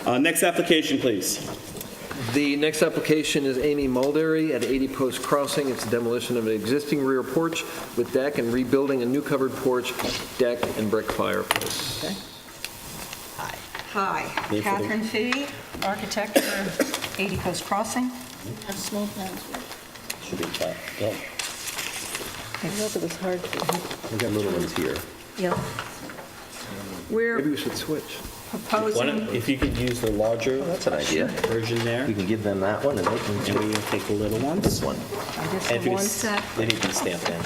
Next application, please. The next application is Amy Mulderry at 80 Post Crossing. It's demolition of an existing rear porch with deck and rebuilding a new covered porch, deck, and brick fireplace. Okay. Hi, Name for the- Catherine Fee, architect for 80 Coast Crossing. Have small plans. Should be top. Yeah. I know it was hard. We got little ones here. Yep. Maybe We're we should switch. proposing, If you could use the larger That's an idea. version there, We can give them that one and they can and take we will take the little ones. this one. just And if you one could- set. They need to be stamped in.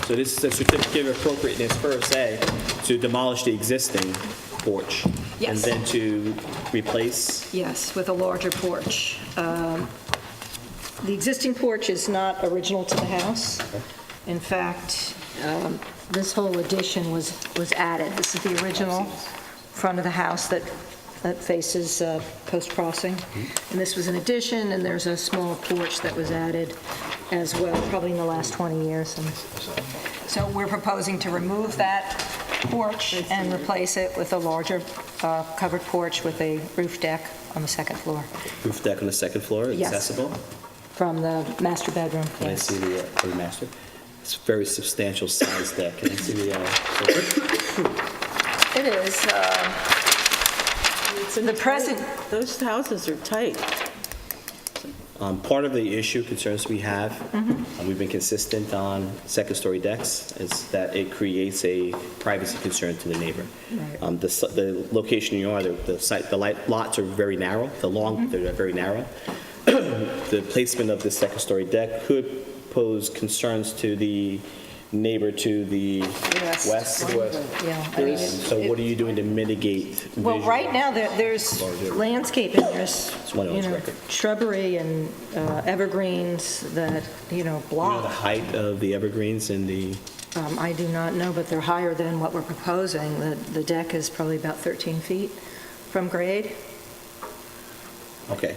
So this is a certificate of appropriateness per se to demolish the existing porch. Yes. And then to replace, Yes, with a larger porch. The existing porch is not original to the house. In fact, this whole addition was added. This is the original front of the house that faces Post Crossing. And this was an addition, and there's a small porch that was added as well, probably in the last 20 years. And so we're proposing to remove that porch and replace it with a larger covered porch with a roof deck on the second floor roof deck on the second floor, Yes. accessible. from the master bedroom. Can I Yes. see the master? It's a very substantial size deck. Can I see the, It is. The present, Those houses are tight. part of the issue, concerns we have, and we've been consistent on second-story decks, is that it creates a privacy concern to the neighbor. The location you are, the lots are very narrow, they're very narrow. The placement of the second-story deck could pose concerns to the neighbor to the west. yeah. I mean, So what are you doing to mitigate Well, visual? right now, there's landscaping, there's, one of you those know, record. shrubbery and evergreens that, You know the block. height of the evergreens and the, I do not know, but they're higher than what we're proposing. The deck is probably about 13 feet from grade. okay.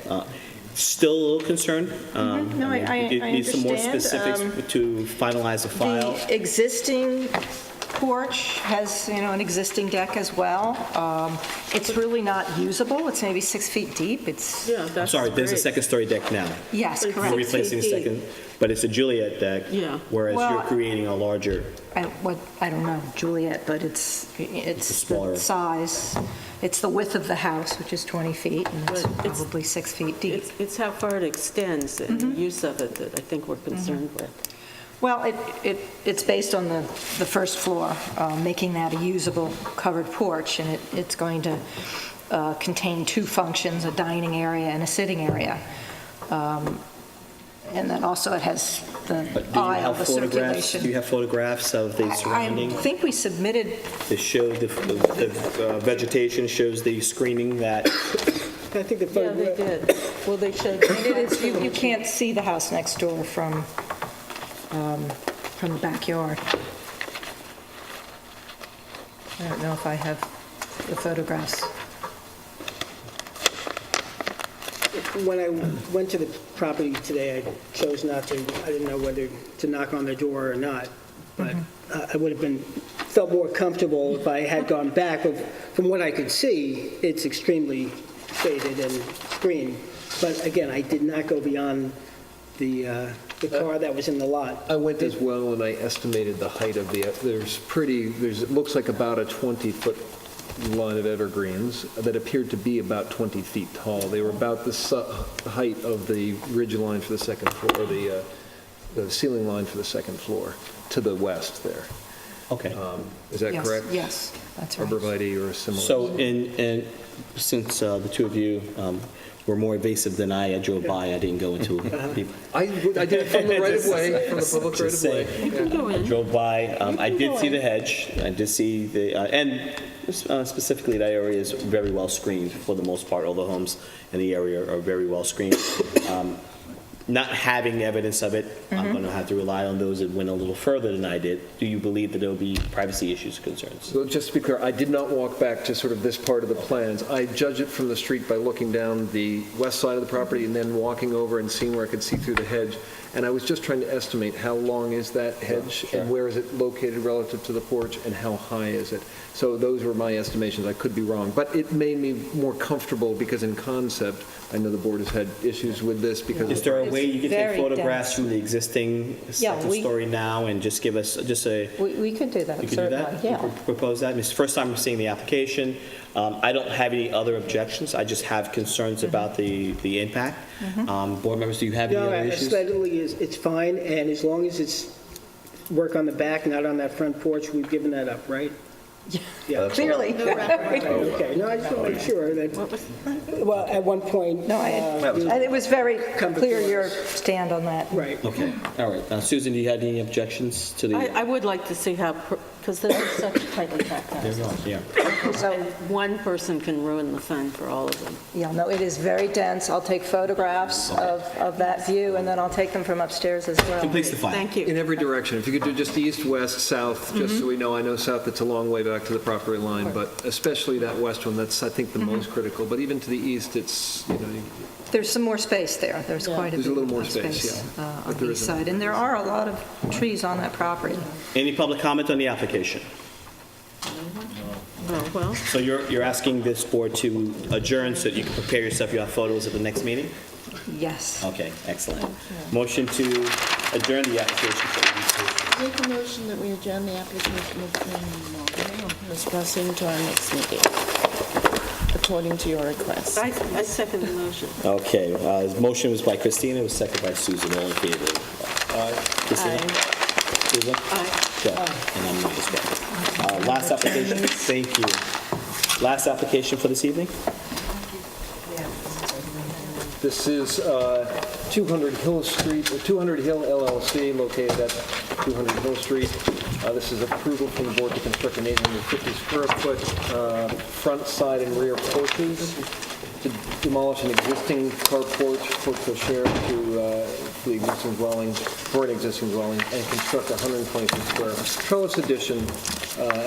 Still a little concerned. No, I It needs some more understand. specifics to finalize the file. The existing porch has, an existing deck as well. It's really not usable. It's maybe 6 feet deep. It's, Yeah, I'm that's sorry, there's a great. second-story deck now. yes, But We're correct. replacing the 6 feet second, but it's a Juliet deck. Yeah. Whereas Well, you're creating a larger, I don't know, Juliet, but it's smaller. the size. It's the width of the house, which is 20 feet, and it's But it's- probably 6 feet deep. It's how far it extends and the use of it that I think we're concerned with. Well, it's based on the first floor, making that a usable covered porch, and it's going to contain two functions, a dining area and a sitting area. And then also it has the but do you aisle, have the photographs? circulation. Do you have photographs of the I surrounding? think we submitted, That show the vegetation, shows the screening that, I think the Yeah, they photograph, did. Well, they showed. you can't see the house next door from the backyard. I don't know if I have the photographs. when I went to the property today, I chose not to, I didn't know whether to knock on the door or not, but I would have felt more comfortable if I had gone back. But from what I could see, it's extremely shaded and screened. But again, I did not go beyond the car that was in the lot. I went as well and I estimated the height of it looks like about a 20-foot line of evergreens that appeared to be about 20 feet tall. They were about the height of the ridge line for the second floor, or the ceiling line for the second floor, to the west there. okay. Is that Yes, correct? Yes, that's right. Arborvitae or similar? So, and since the two of you were more evasive than I drove by, I didn't go into people. I did it from the right of way, from the public right Just of way. saying. You can go in. Drove by, I did see the hedge, I did see the, and specifically that area is very well screened for the most part. All the homes in the area are very well screened. Not having evidence of it, I'm going to have to rely on those that went a little further than I did. Do you believe that there will be privacy issues or concerns? So just to be clear, I did not walk back to sort of this part of the plans. I judged it from the street by looking down the west side of the property and then walking over and seeing where I could see through the hedge. And I was just trying to estimate how long is that hedge, and where is it located relative to the porch, and how high is it? So those were my estimations. I could be wrong, but it made me more comfortable because in concept, I know the board has had issues with this because Is there a way you can take very photographs dense. from the existing second we- story now and just give us, just a, We could do that, you could do certainly, that? yeah. You could propose that? It's the first time I'm seeing the application. I don't have any other objections. I just have concerns about the impact. Board members, do you have any No, other issues? aesthetically, it's fine, and as long as it's work on the back, not on that front porch, we've given that up, right? Yeah. Clearly. Okay, no, I just want to make sure that, well, at one point. No, it was very clear your stand on that. Right. Okay, all right. Now, Susan, do you have any objections to the? I would like to see how, because this is such a tightly packed There house. you go, yeah. So, And one person can ruin the thing for all of them. yeah, no, it is very dense. I'll take photographs of that view, and then I'll take them from upstairs as well. Completes the file. Thank you. in every direction. If you could do just east, west, south, just so we know. I know south, it's a long way back to the property line, but especially that west one, that's, I think, the most critical. But even to the east, it's, There's some more space there. There's quite a There's a bit little more of space, space yeah. on But the there east isn't. side. And there are a lot of trees on that property. Any public comment on the application? Oh, well, So you're asking this board to adjourn so that you can prepare yourself, you have photos at the next meeting? Yes. Okay, excellent. Motion to adjourn the application. Make a motion that we adjourn the application of Espresso to our next meeting, according to your request. I second the motion. Okay, motion was by Christina, it was seconded by Susan, all in favor. Christina? Susan? Aye. Joe? And I'm not as well. Last application, thank you. Last application for this evening? This is 200 Hill Street, 200 Hill LLC, located at 200 Hill Street. This is approval from the board to construct an 850 square foot front, side, and rear porches, to demolish an existing carport, porch cochere to the existing dwelling, for an existing dwelling, and construct a 122 square trellis addition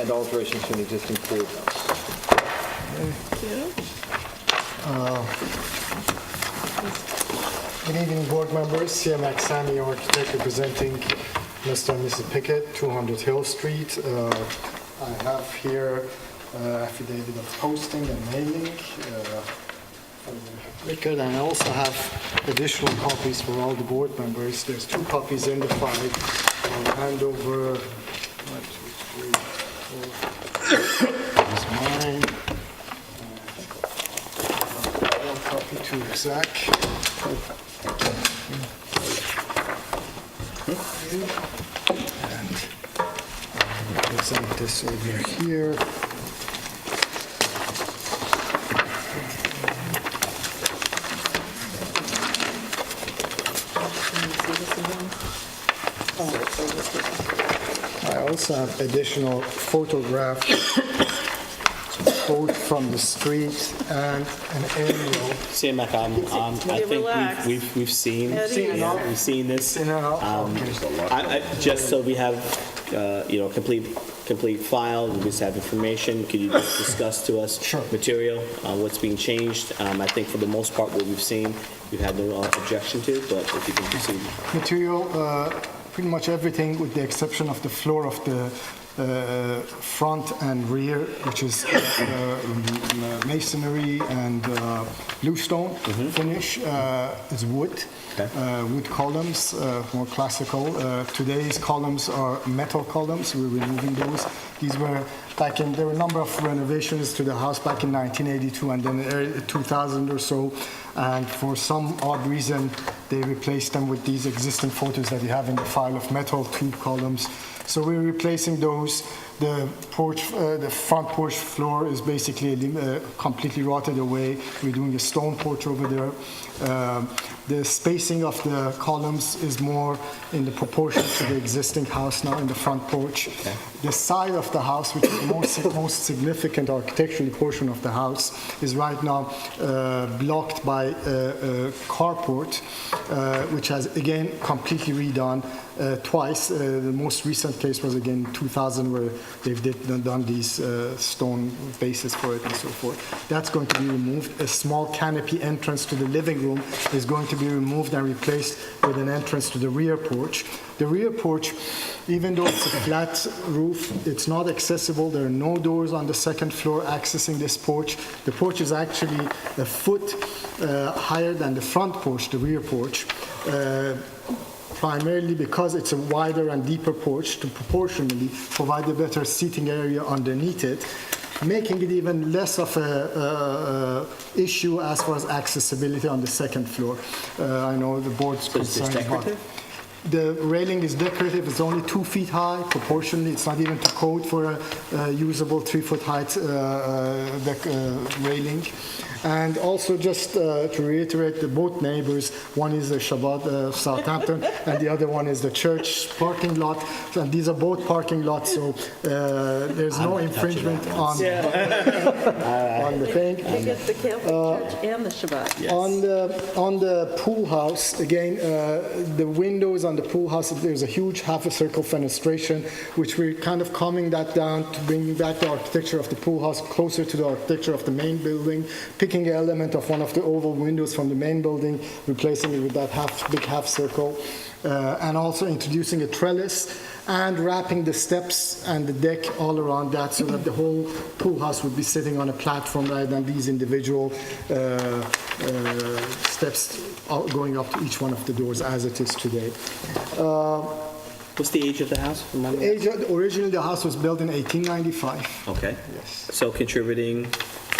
and alterations to an existing pool house. Good evening, board members. CMX Sami, architect, representing Mr. and Mrs. Pickett, 200 Hill Street. I have here affidavit of posting and mailing for the record, and I also have additional copies for all the board members. There's 2 copies in the file. I'll hand over 1, 2, 3, 4. Here's mine. One copy to Zach. And present this over here. I also have additional photographs, both from the street and an aerial. CMAC, I relax. think we've seen this. Just so we have, complete file, we just have information, could you just discuss to us Sure. material, what's being changed? I think for the most part, what we've seen, we've had no objection to, but if you can proceed. Material, pretty much everything with the exception of the floor of the front and rear, which is masonry and bluestone finish, is wood. Okay. Wood columns, more classical. Today's columns are metal columns. We're removing those. These were there were a number of renovations to the house back in 1982 and then early 2000 or so. And for some odd reason, they replaced them with these existing photos that you have in the file of metal tube columns. So we're replacing those. The porch, the front porch floor is basically completely rotted away. We're doing a stone porch over there. The spacing of the columns is more in the proportion to the existing house now in the front porch. Okay. The side of the house, which is the most significant architectural portion of the house, is right now blocked by a carport, which has again completely redone. twice. The most recent case was again 2000, where they've done these stone bases for it and so forth. That's going to be removed. A small canopy entrance to the living room is going to be removed and replaced with an entrance to the rear porch. The rear porch, even though it's a flat roof, it's not accessible. There are no doors on the second floor accessing this porch. The porch is actually a foot higher than the front porch, the rear porch, primarily because it's a wider and deeper porch to proportionally provide a better seating area underneath it, making it even less of a issue as far as accessibility on the second floor. I know the board's concerned about. The railing is decorative. It's only 2 feet high. Proportionally, it's not even to code for a usable 3-foot height railing. And also, just to reiterate, both neighbors, one is the Shabbat Southampton, and the other one is the church parking lot. And these are both parking lots, so there's no infringement on the thing. You get the Catholic Church and the Shabbat. Yes. On the pool house, again, the windows on the pool house, there's a huge half-a-circle fenestration, which we're kind of calming that down to bring back the architecture of the pool house closer to the architecture of the main building, picking an element of one of the oval windows from the main building, replacing it with that big half circle, and also introducing a trellis and wrapping the steps and the deck all around that so that the whole pool house would be sitting on a platform rather than these individual steps going up to each one of the doors as it is today. What's the age of the house? Originally, the house was built in 1895. Okay. Yes. So contributing.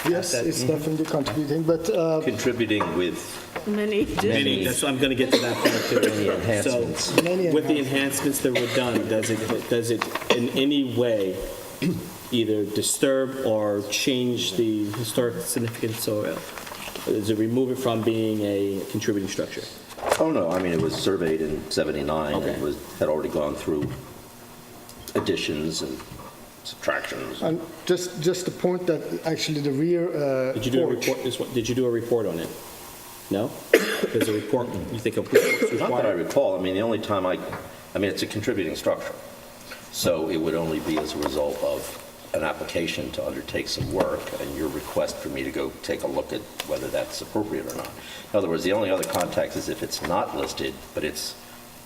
Yes, it's definitely contributing, but Contributing with Many additions. That's what I'm going to get to that point too. Many enhancements. So, Many with the enhancements that were done, does it in any way either disturb or change the historic significance, or does it remove it from being a contributing structure? Oh, no, I mean, it was surveyed in 79 Okay. and had already gone through additions and subtractions. and just to point that actually the rear Did you do a porch- report? Did you do a report on it? No? There's a report. You think a report is Not that I required? recall, I mean, the only time I mean, it's a contributing structure. So it would only be as a result of an application to undertake some work and your request for me to go take a look at whether that's appropriate or not. In other words, the only other context is if it's not listed, but it's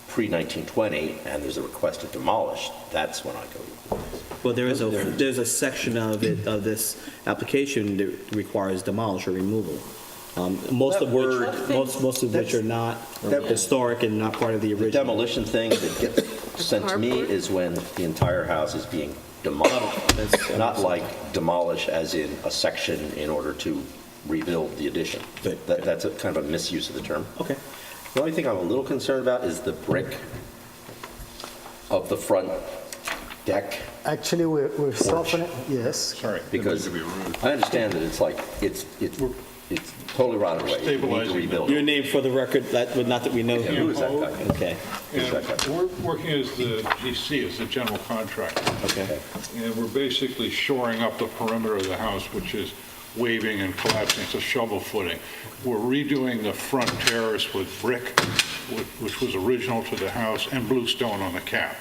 pre-1920 and there's a request to demolish, that's when I go. Well, there's a section of it, of this application that requires demolish or removal. Most of which are not historic and not part of the The original. demolition thing that gets sent to me is when the entire house is being demolished, not like demolish as in a section in order to rebuild the addition. Good. That's a kind of a misuse of the term. Okay. The only thing I'm a little concerned about is the brick of the front deck, Actually, we're softening, yes. because I understand that it's like, it's totally rotted away. You need to Stabilizing rebuild Your it. name for the record, not that we know Yeah, who him. is that guy? Okay, Who's that guy? And we're working as the GC, as the general contractor. okay. And we're basically shoring up the perimeter of the house, which is waving and collapsing. It's a shovel footing. We're redoing the front terrace with brick, which was original to the house, and bluestone on the cap.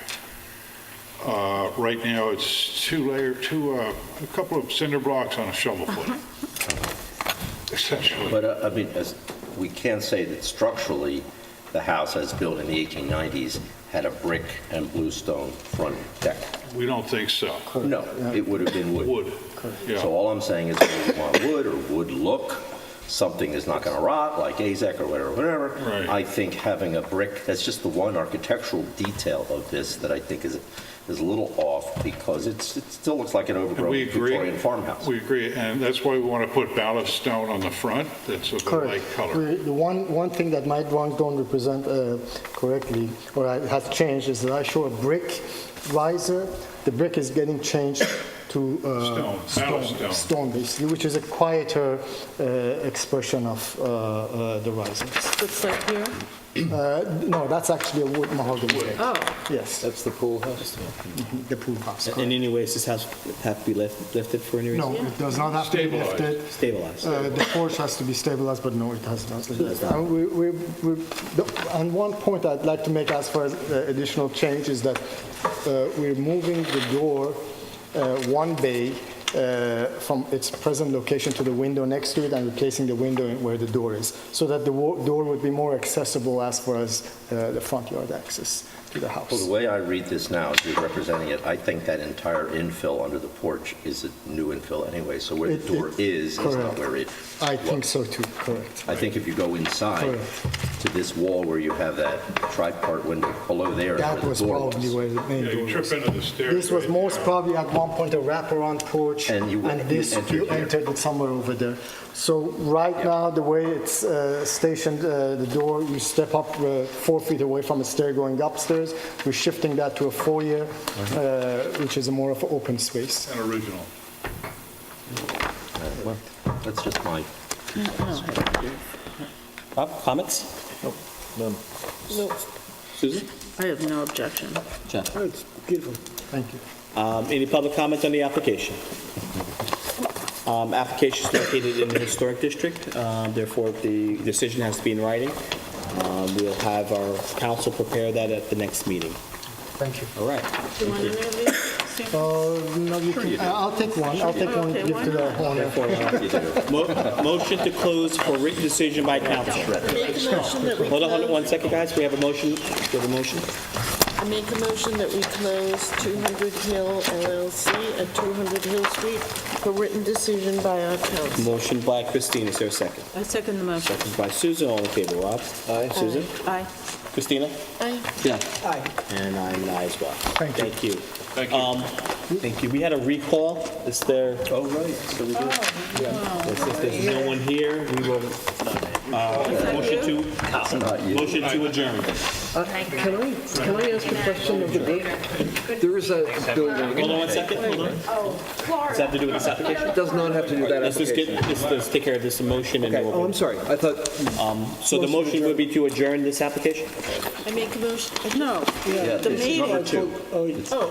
Right now, it's a couple of cinder blocks on a shovel footing, essentially. But, I mean, as we can say that structurally, the house as built in the 1890s had a brick and bluestone front deck. We don't think so. No, it would have been wood. Wood, yeah. So all I'm saying is whether you want wood or wood look, something is not going to rot, like AZEC or whatever. Right. I think having a brick, that's just the one architectural detail of this that I think is a little off, because it still looks like an And overgrown we agree. Victorian farmhouse. We agree, and that's why we want to put ballast stone on the front, that's of a light color. The one thing that my drawings don't represent correctly, or has changed, is that I show a brick riser. The brick is getting changed to stone, basically, which is a quieter expression of the risings. Looks like here. No, that's actually a wood mahogany deck. Oh, Yes, That's the pool house? the pool house. In correct. any ways, this house have to be lifted for any reason? No, it does not have to be lifted. Stabilized. The porch has to be stabilized, but no, it has not. And and one point I'd like to make as far as additional change is that we're moving the door one bay from its present location to the window next to it and replacing the window where the door is, so that the door would be more accessible as far as the front yard access to the Well, house. the way I read this now, as you're representing it, I think that entire infill under the porch is a new infill anyway, so where the door is not correct. where it I think was. so too, correct. I think if you go inside to this wall where you have that tripart window below there is where That the was door probably was. where the main Yeah, door you trip was. into the stairs. This was right most there. probably at one point a wraparound porch, And you this, entered you here. entered it somewhere over there. So right now, the way it's stationed, the door, you step up 4 feet away from a stair going upstairs. We're shifting that to a foyer, which is a more of an open space. An original. Well, that's just my, Bob, comments? None. No, Susan? I have no objection. Jeff? Oh, it's beautiful. Thank you. Any public comment on the application? Application is located in the historic district, therefore the decision has to be in writing. We'll have our council prepare that at the next meeting. Thank you. All right. Do you want any of these? No, you can, I'll take one. I'll take one, Okay, give why to the owner. Motion to close for written decision by council. make a motion that we Hold on, close, 1 second, guys. We have a motion. We have a motion. I make a motion that we close 200 Hill LLC at 200 Hill Street for written decision by our council. Motion by Christine. Is there a second? I second the motion. Second by Susan. All in favor, Rob? Aye. Susan? Aye. Christina? Aye. Jeff? Aye. And I'm an aye as well. Thank you. Thank you. Thank you. Thank you. We had a recall. Is there? Oh, right. So we do. If there's no one here, we will, motion to adjourn. Can I ask a question of the board? There is a building, Hold on 1 second. Hold on. Does that have to do with this application? it does not have to do with that Let's just application. let's take care of this motion and Okay, then oh, we'll. I'm sorry, I thought, So the motion would be to adjourn this application? I make a motion. No, the meeting.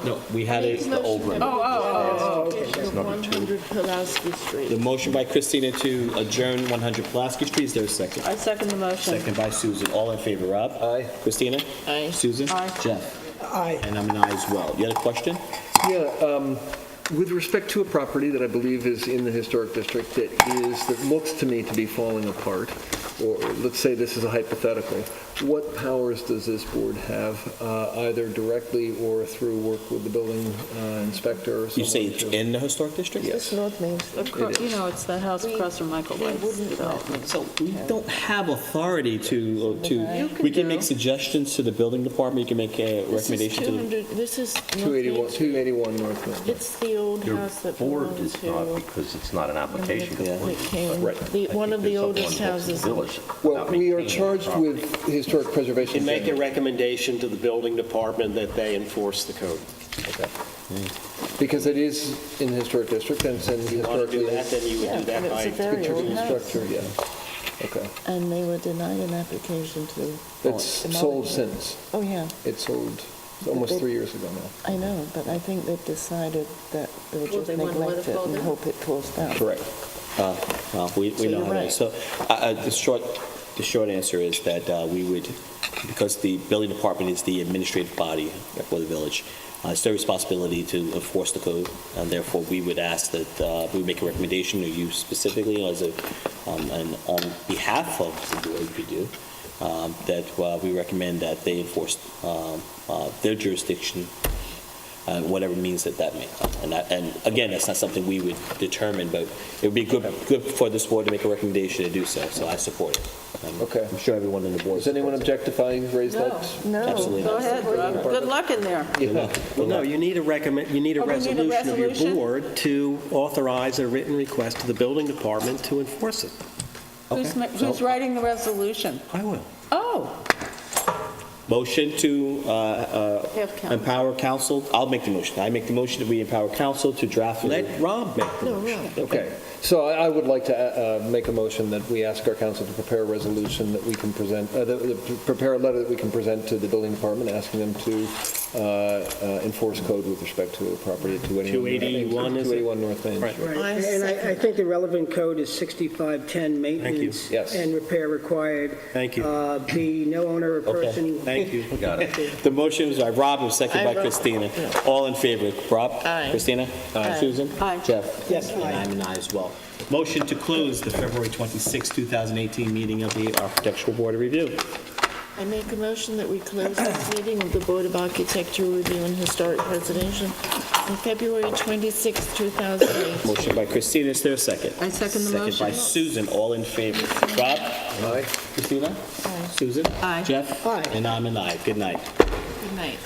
No, we had the old one. Oh, 100 Pulaski Street. the motion by Christina to adjourn 100 Pulaski Street. Is there a second? I second the motion. Second by Susan. All in favor, Rob? Aye. Christina? Aye. Susan? Aye. Jeff? Aye. And I'm an aye as well. You had a question? yeah, with respect to a property that I believe is in the historic district that looks to me to be falling apart, or let's say this is a hypothetical, what powers does this board have, either directly or through work with the building inspector or You someone? say it's in the historic district? It's North Main Street. You know, it's the house across from Michael White's development. So we don't have authority to, can we can do. make suggestions to the building department, you can make a recommendation to the. This is 281, 281 North Main. It's the old Your house that board belonged is not, to. because it's not an application complete. came- Right. the- I one think of the there's oldest someone else in houses. the village Well, about we are maintaining the charged property. with historic preservation. And make a recommendation to the building department that they enforce the code. Because it is in the historic district and it's in If you want to do historically that, then you would Yeah, do that and it's by a very old contributing house. structure, yeah. Okay. And they were denied an application to. It's demolish sold it. since. Oh, yeah, It sold almost 3 years ago now. I know, but I think they've decided that they'll just they wanna let it neglect it fall and down? hope it falls down. Correct. Well, we know you're how that right. is. So the short answer is that we would, because the building department is the administrative body for the village, it's their responsibility to enforce the code, and therefore we would ask that we make a recommendation to you specifically as a, and on behalf of the board, we do, that we recommend that they enforce their jurisdiction, whatever means that may. And again, that's not something we would determine, but it would be good for this board to make a recommendation to do so. So I support it. Okay. I'm sure everyone on the board. Does anyone supports objectify, raise that? No. Absolutely. Go ahead, Rob. Good luck in there. Well, no, you need a we need a resolution of your resolution? board to authorize a written request to the building department to enforce it. Who's writing the resolution? I will. Oh, Motion to Have counsel. empower council, I'll make the motion. I make the motion that we empower council to draft. Let Rob make the No, motion. Rob. Okay, so I would like to make a motion that we ask our council to prepare a resolution that we can present, prepare a letter that we can present to the building department, asking them to enforce code with respect to the property at 281, is it? 281 North Main. Right. Street. Right, and I think the relevant code is 6510, maintenance Yes. and repair required. Thank you. Be no owner or person. Thank you. Got it. The motion was by Rob and seconded by Aye, Rob. Christina. All in favor? Rob? Aye. Christina? Susan? Aye. Jeff? Yes, And aye. I'm an aye as well. Motion to close the February 26, 2018 meeting of the Architectural Board of Review. I make a motion that we close this meeting of the Board of Architectural Review and Historic Preservation on February 26, 2008. Motion by Christina, is there a second? I second the Second by motion. Susan, all in favor. Rob? Aye. Christina? Aye. Susan? Aye. Jeff? Aye. And I'm an aye. Good night. Good night.